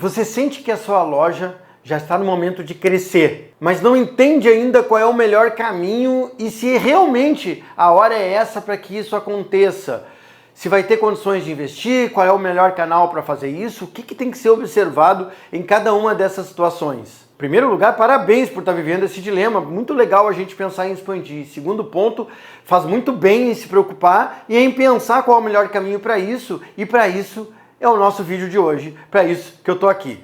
Você sente que a sua loja já está no momento de crescer, mas não entende ainda qual é o melhor caminho e se realmente a hora é essa para que isso aconteça. Se vai ter condições de investir, qual é o melhor canal para fazer isso, o que tem que ser observado em cada uma dessas situações. Em primeiro lugar, parabéns por estar vivendo esse dilema, muito legal a gente pensar em expandir. Segundo ponto, faz muito bem em se preocupar e em pensar qual é o melhor caminho para isso, e para isso é o nosso vídeo de hoje, para isso que eu estou aqui.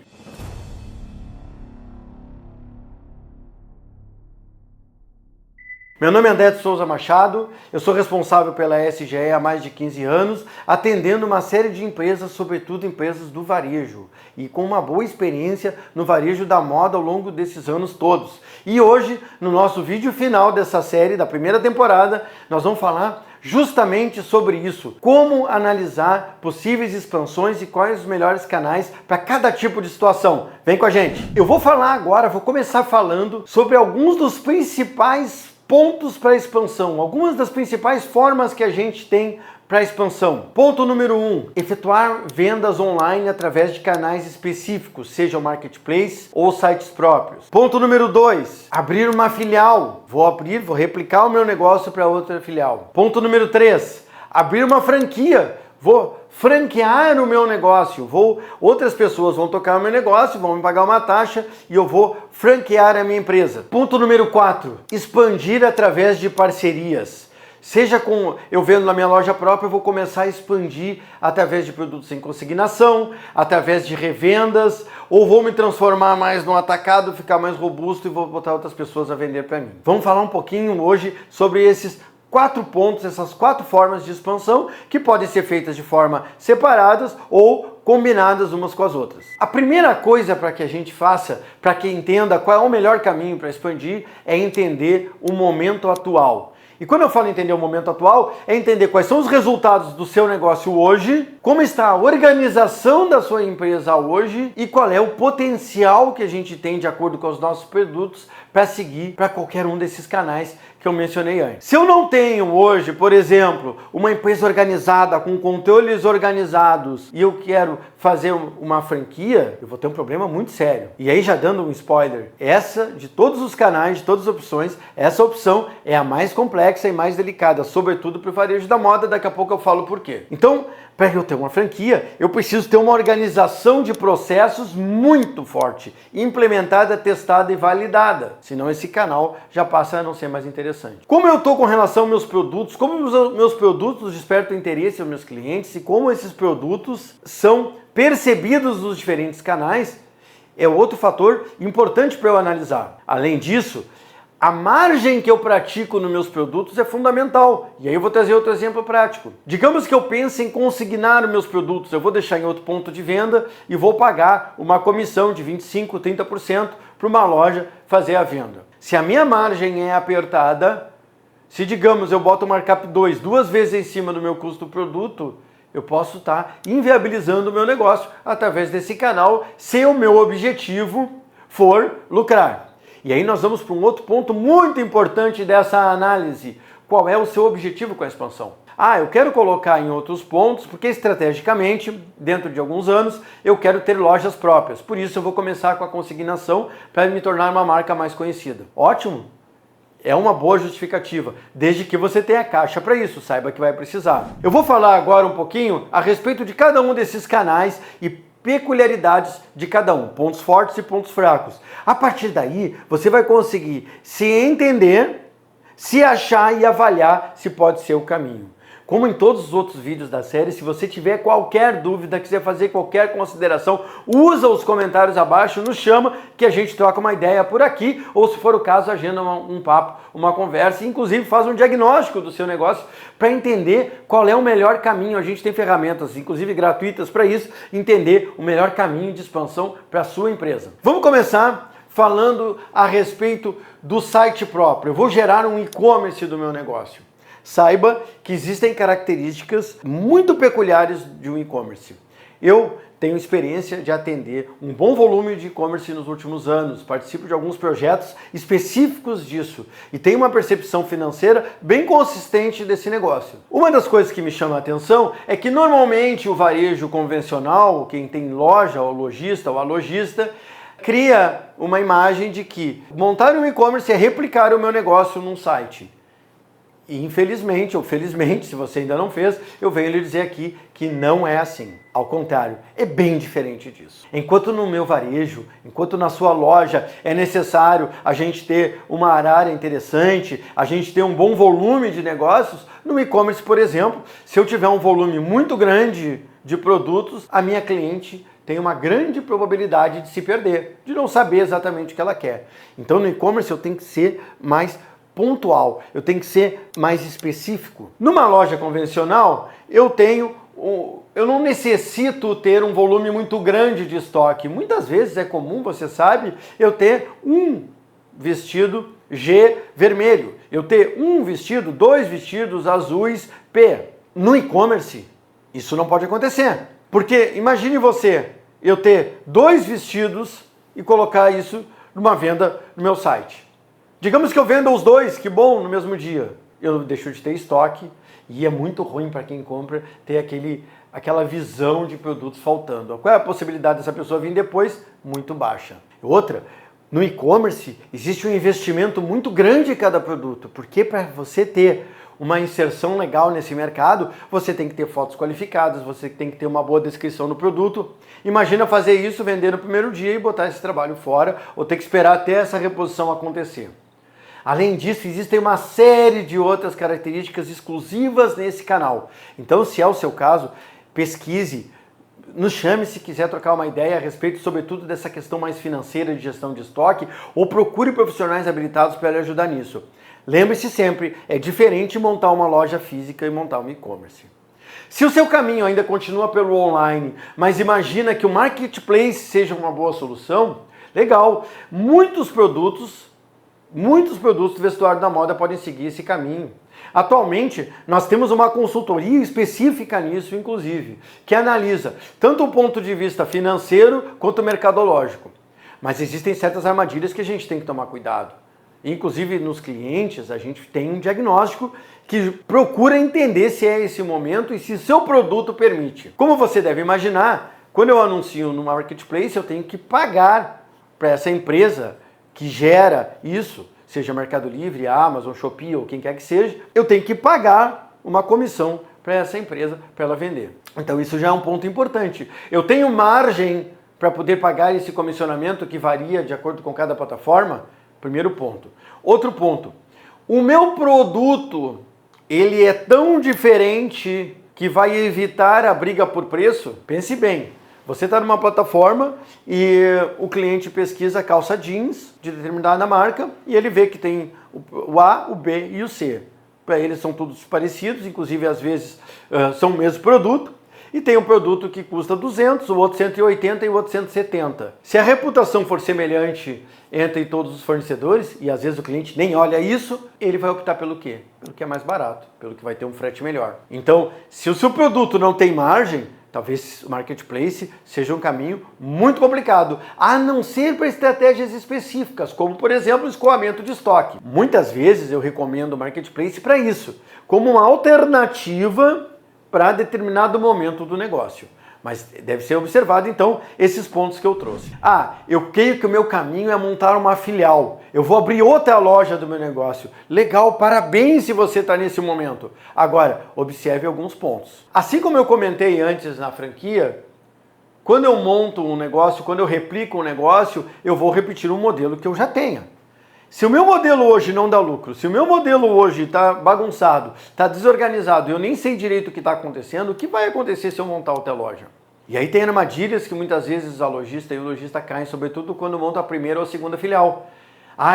Meu nome é André de Souza Machado, eu sou responsável pela SGE há mais de 15 anos, atendendo uma série de empresas, sobretudo empresas do varejo, e com uma boa experiência no varejo da moda ao longo desses anos todos. E hoje, no nosso vídeo final dessa série, da primeira temporada, nós vamos falar justamente sobre isso, como analisar possíveis expansões e quais os melhores canais para cada tipo de situação. Vem com a gente! Eu vou falar agora, vou começar falando sobre alguns dos principais pontos para expansão, algumas das principais formas que a gente tem para expansão. Ponto número 1, efetuar vendas online através de canais específicos, seja o marketplace ou sites próprios. Ponto número 2, abrir uma filial. Vou replicar o meu negócio para outra filial. Ponto número 3, abrir uma franquia. Vou franquear o meu negócio, outras pessoas vão tocar o meu negócio, vão me pagar uma taxa e eu vou franquear a minha empresa. Ponto número 4, expandir através de parcerias. Seja eu vendo na minha loja própria, eu vou começar a expandir através de produtos em consignação, através de revendas, ou vou me transformar mais no atacado, ficar mais robusto e vou botar outras pessoas a vender para mim. Vamos falar um pouquinho hoje sobre esses 4 pontos, essas 4 formas de expansão que podem ser feitas de forma separadas ou combinadas umas com as outras. A primeira coisa para que a gente faça, para que entenda qual é o melhor caminho para expandir, é entender o momento atual. E quando eu falo entender o momento atual, é entender quais são os resultados do seu negócio hoje, como está a organização da sua empresa hoje e qual é o potencial que a gente tem de acordo com os nossos produtos para seguir para qualquer um desses canais que eu mencionei antes. Se eu não tenho hoje, por exemplo, uma empresa organizada, com controles organizados, e eu quero fazer uma franquia, eu vou ter um problema muito sério. E aí, já dando um spoiler, essa, de todos os canais, de todas as opções, essa opção é a mais complexa e mais delicada, sobretudo para o varejo da moda, daqui a pouco eu falo por quê. Então, para eu ter uma franquia, eu preciso ter uma organização de processos muito forte, implementada, testada e validada. Senão esse canal já passa a não ser mais interessante. Como eu estou com relação aos meus produtos, como os meus produtos despertam interesse aos meus clientes e como esses produtos são percebidos nos diferentes canais, é outro fator importante para eu analisar. Além disso, a margem que eu pratico nos meus produtos é fundamental. E aí eu vou trazer outro exemplo prático. Digamos que eu pense em consignar os meus produtos. Eu vou deixar em outro ponto de venda e vou pagar uma comissão de 25%, 30% para uma loja fazer a venda. Se a minha margem é apertada, se digamos eu boto o markup 2 vezes em cima do meu custo do produto, eu posso estar inviabilizando o meu negócio através desse canal, se o meu objetivo for lucrar. E aí nós vamos para um outro ponto muito importante dessa análise. Qual é o seu objetivo com a expansão? Eu quero colocar em outros pontos, porque estrategicamente, dentro de alguns anos, eu quero ter lojas próprias. Por isso eu vou começar com a consignação para me tornar uma marca mais conhecida. Ótimo! É uma boa justificativa, desde que você tenha caixa para isso, saiba que vai precisar. Eu vou falar agora um pouquinho a respeito de cada um desses canais e peculiaridades de cada um, pontos fortes e pontos fracos. A partir daí, você vai conseguir se entender, se achar e avaliar se pode ser o caminho. Como em todos os outros vídeos da série, se você tiver qualquer dúvida, quiser fazer qualquer consideração, usa os comentários abaixo, nos chama que a gente troca uma ideia por aqui, ou se for o caso, agenda um papo, uma conversa, e inclusive faz um diagnóstico do seu negócio para entender qual é o melhor caminho. A gente tem ferramentas, inclusive gratuitas para isso, entender o melhor caminho de expansão para a sua empresa. Vamos começar falando a respeito do site próprio. Eu vou gerar um e-commerce do meu negócio. Saiba que existem características muito peculiares de um e-commerce. Eu tenho experiência de atender um bom volume de e-commerce nos últimos anos, participo de alguns projetos específicos disso e tenho uma percepção financeira bem consistente desse negócio. Uma das coisas que me chama a atenção é que normalmente o varejo convencional, quem tem loja, o lojista ou a lojista, cria uma imagem de que montar um e-commerce é replicar o meu negócio num site. E infelizmente, ou felizmente, se você ainda não fez, eu venho lhe dizer aqui que não é assim. Ao contrário, é bem diferente disso. Enquanto no meu varejo, enquanto na sua loja é necessário a gente ter uma área interessante, a gente ter um bom volume de negócios, no e-commerce, por exemplo, se eu tiver um volume muito grande de produtos, a minha cliente tem uma grande probabilidade de se perder, de não saber exatamente o que ela quer. Então no e-commerce eu tenho que ser mais pontual, eu tenho que ser mais específico. Numa loja convencional, eu não necessito ter um volume muito grande de estoque. Muitas vezes é comum, você sabe, eu ter um vestido G vermelho, eu ter um vestido, 2 vestidos azuis P. No e-commerce, isso não pode acontecer. Porque imagine você, eu ter 2 vestidos e colocar isso numa venda no meu site. Digamos que eu venda os 2, que bom, no mesmo dia. Eu deixo de ter estoque e é muito ruim para quem compra ter aquela visão de produtos faltando. Qual é a possibilidade dessa pessoa vir depois? Muito baixa. Outra, no e-commerce existe um investimento muito grande em cada produto, porque para você ter uma inserção legal nesse mercado, você tem que ter fotos qualificadas, você tem que ter uma boa descrição do produto. Imagina fazer isso, vender no primeiro dia e botar esse trabalho fora, ou ter que esperar até essa reposição acontecer. Além disso, existem uma série de outras características exclusivas nesse canal. Então, se é o seu caso, pesquise, nos chame se quiser trocar uma ideia a respeito, sobretudo, dessa questão mais financeira de gestão de estoque, ou procure profissionais habilitados para lhe ajudar nisso. Lembre-se sempre, é diferente montar uma loja física e montar um e-commerce. Se o seu caminho ainda continua pelo online, mas imagina que o marketplace seja uma boa solução, legal, muitos produtos do vestuário da moda podem seguir esse caminho. Atualmente, nós temos uma consultoria específica nisso, inclusive, que analisa tanto o ponto de vista financeiro quanto mercadológico. Mas existem certas armadilhas que a gente tem que tomar cuidado. Inclusive, nos clientes, a gente tem um diagnóstico que procura entender se é esse momento e se seu produto permite. Como você deve imaginar, quando eu anuncio no marketplace, eu tenho que pagar para essa empresa que gera isso, seja Mercado Livre, Amazon, Shopee ou quem quer que seja, eu tenho que pagar uma comissão para essa empresa para ela vender. Então isso já é um ponto importante. Eu tenho margem para poder pagar esse comissionamento que varia de acordo com cada plataforma? Primeiro ponto. Outro ponto. O meu produto, ele é tão diferente que vai evitar a briga por preço? Pense bem. Você está numa plataforma e o cliente pesquisa calça jeans de determinada marca e ele vê que tem o A, o B e o C. Para eles são todos parecidos, inclusive às vezes são o mesmo produto. E tem um produto que custa 200, o outro 180 e o outro 170. Se a reputação for semelhante entre todos os fornecedores, e às vezes o cliente nem olha isso, ele vai optar pelo quê? Pelo que é mais barato, pelo que vai ter um frete melhor. Então, se o seu produto não tem margem, talvez o marketplace seja um caminho muito complicado, a não ser para estratégias específicas, como por exemplo o escoamento de estoque. Muitas vezes eu recomendo o marketplace para isso, como uma alternativa para determinado momento do negócio. Mas deve ser observado, então, esses pontos que eu trouxe. Eu creio que o meu caminho é montar uma filial. Eu vou abrir outra loja do meu negócio. Legal, parabéns se você está nesse momento. Agora, observe alguns pontos. Assim como eu comentei antes na franquia, quando eu monto um negócio, quando eu replico um negócio, eu vou repetir um modelo que eu já tenha. Se o meu modelo hoje não dá lucro, se o meu modelo hoje está bagunçado, está desorganizado e eu nem sei direito o que está acontecendo, o que vai acontecer se eu montar outra loja? E aí tem armadilhas que muitas vezes a lojista e o lojista caem, sobretudo quando monta a primeira ou a segunda filial.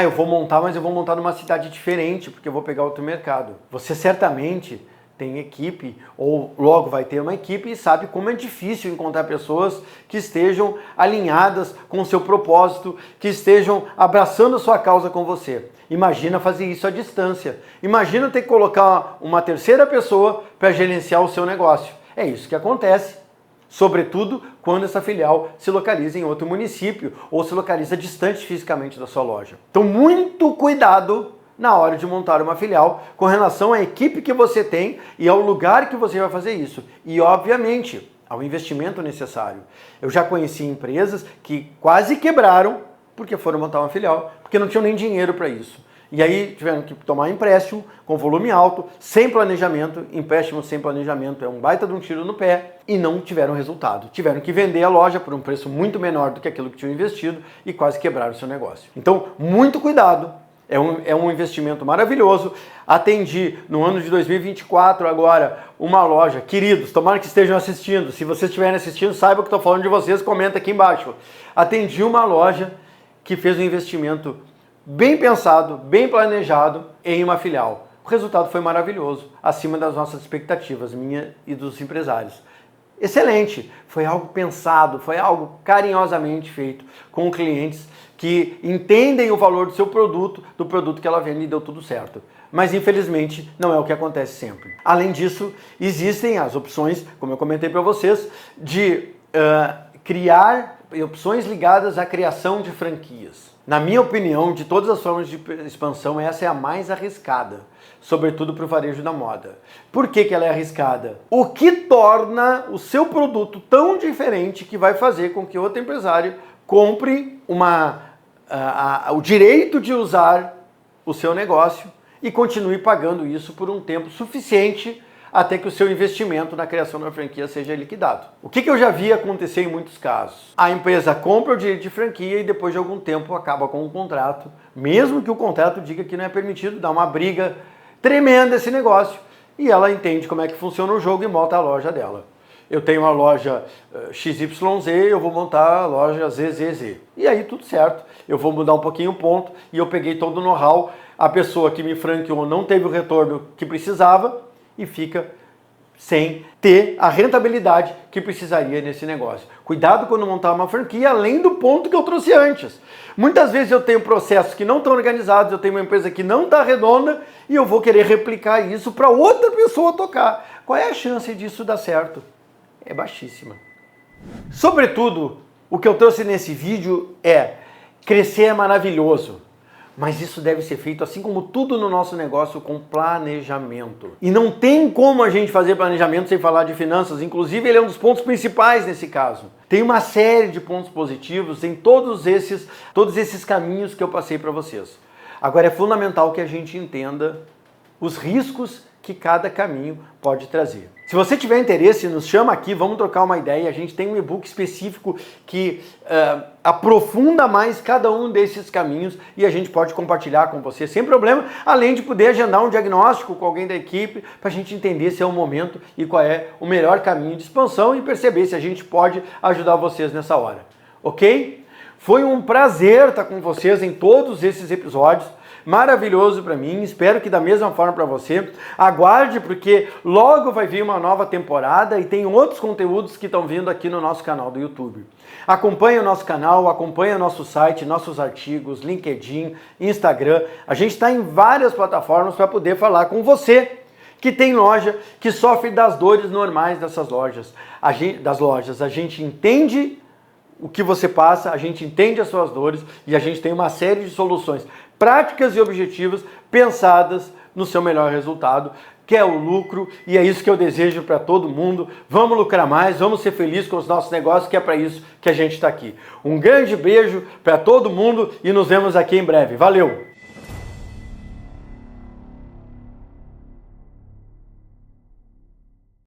Eu vou montar, mas eu vou montar numa cidade diferente, porque eu vou pegar outro mercado. Você certamente tem equipe, ou logo vai ter uma equipe e sabe como é difícil encontrar pessoas que estejam alinhadas com o seu propósito, que estejam abraçando a sua causa com você. Imagina fazer isso à distância. Imagina ter que colocar uma terceira pessoa para gerenciar o seu negócio. É isso que acontece. sobretudo quando essa filial se localiza em outro município ou se localiza distante fisicamente da sua loja. Então, muito cuidado na hora de montar uma filial com relação à equipe que você tem e ao lugar que você vai fazer isso. E, obviamente, ao investimento necessário. Eu já conheci empresas que quase quebraram porque foram montar uma filial, porque não tinham nem dinheiro para isso. E aí tiveram que tomar empréstimo com volume alto, sem planejamento. Empréstimo sem planejamento é um baita de um tiro no pé e não tiveram resultado. Tiveram que vender a loja por um preço muito menor do que aquilo que tinham investido e quase quebraram o seu negócio. Então, muito cuidado. É um investimento maravilhoso. Atendi no ano de 2024 agora uma loja. Queridos, tomara que estejam assistindo. Se vocês estiverem assistindo, saibam que estou falando de vocês, comenta aqui embaixo. Atendi uma loja que fez um investimento bem pensado, bem planejado em uma filial. O resultado foi maravilhoso, acima das nossas expectativas, minha e dos empresários. Excelente, foi algo pensado, foi algo carinhosamente feito com clientes que entendem o valor do seu produto, do produto que ela vende e deu tudo certo. Mas infelizmente não é o que acontece sempre. Além disso, existem as opções, como eu comentei para vocês, de criar opções ligadas à criação de franquias. Na minha opinião, de todas as formas de expansão, essa é a mais arriscada, sobretudo para o varejo da moda. Por que ela é arriscada? O que torna o seu produto tão diferente que vai fazer com que outro empresário compre o direito de usar o seu negócio e continue pagando isso por um tempo suficiente até que o seu investimento na criação da franquia seja liquidado. O que eu já vi acontecer em muitos casos? A empresa compra o direito de franquia e depois de algum tempo acaba com o contrato, mesmo que o contrato diga que não é permitido, dá uma briga tremenda esse negócio e ela entende como é que funciona o jogo e monta a loja dela. Eu tenho uma loja XYZ, eu vou montar a loja ZZZ. E aí tudo certo, eu vou mudar um pouquinho o ponto e eu peguei todo o know-how, a pessoa que me franqueou não teve o retorno que precisava e fica sem ter a rentabilidade que precisaria nesse negócio. Cuidado quando montar uma franquia, além do ponto que eu trouxe antes. Muitas vezes eu tenho processos que não estão organizados, eu tenho uma empresa que não está redonda e eu vou querer replicar isso para outra pessoa tocar. Qual é a chance disso dar certo? É baixíssima. Sobretudo, o que eu trouxe nesse vídeo é: crescer é maravilhoso, mas isso deve ser feito, assim como tudo no nosso negócio, com planejamento. E não tem como a gente fazer planejamento sem falar de finanças, inclusive ele é um dos pontos principais nesse caso. Tem uma série de pontos positivos em todos esses caminhos que eu passei para vocês. Agora é fundamental que a gente entenda os riscos que cada caminho pode trazer. Se você tiver interesse, nos chama aqui, vamos trocar uma ideia. A gente tem um e-book específico que aprofunda mais cada um desses caminhos e a gente pode compartilhar com você sem problema, além de poder agendar um diagnóstico com alguém da equipe para a gente entender se é o momento e qual é o melhor caminho de expansão e perceber se a gente pode ajudar vocês nessa hora. Ok? Foi um prazer estar com vocês em todos esses episódios. Maravilhoso para mim, espero que da mesma forma para você. Aguarde, porque logo vai vir uma nova temporada e tem outros conteúdos que estão vindo aqui no nosso canal do YouTube. Acompanhe o nosso canal, acompanhe o nosso site, nossos artigos, LinkedIn, Instagram. A gente está em várias plataformas para poder falar com você que tem loja, que sofre das dores normais dessas lojas. A gente entende o que você passa, a gente entende as suas dores e a gente tem uma série de soluções práticas e objetivas pensadas no seu melhor resultado, que é o lucro, e é isso que eu desejo para todo mundo. Vamos lucrar mais, vamos ser felizes com os nossos negócios, que é para isso que a gente está aqui. Um grande beijo para todo mundo e nos vemos aqui em breve. Valeu!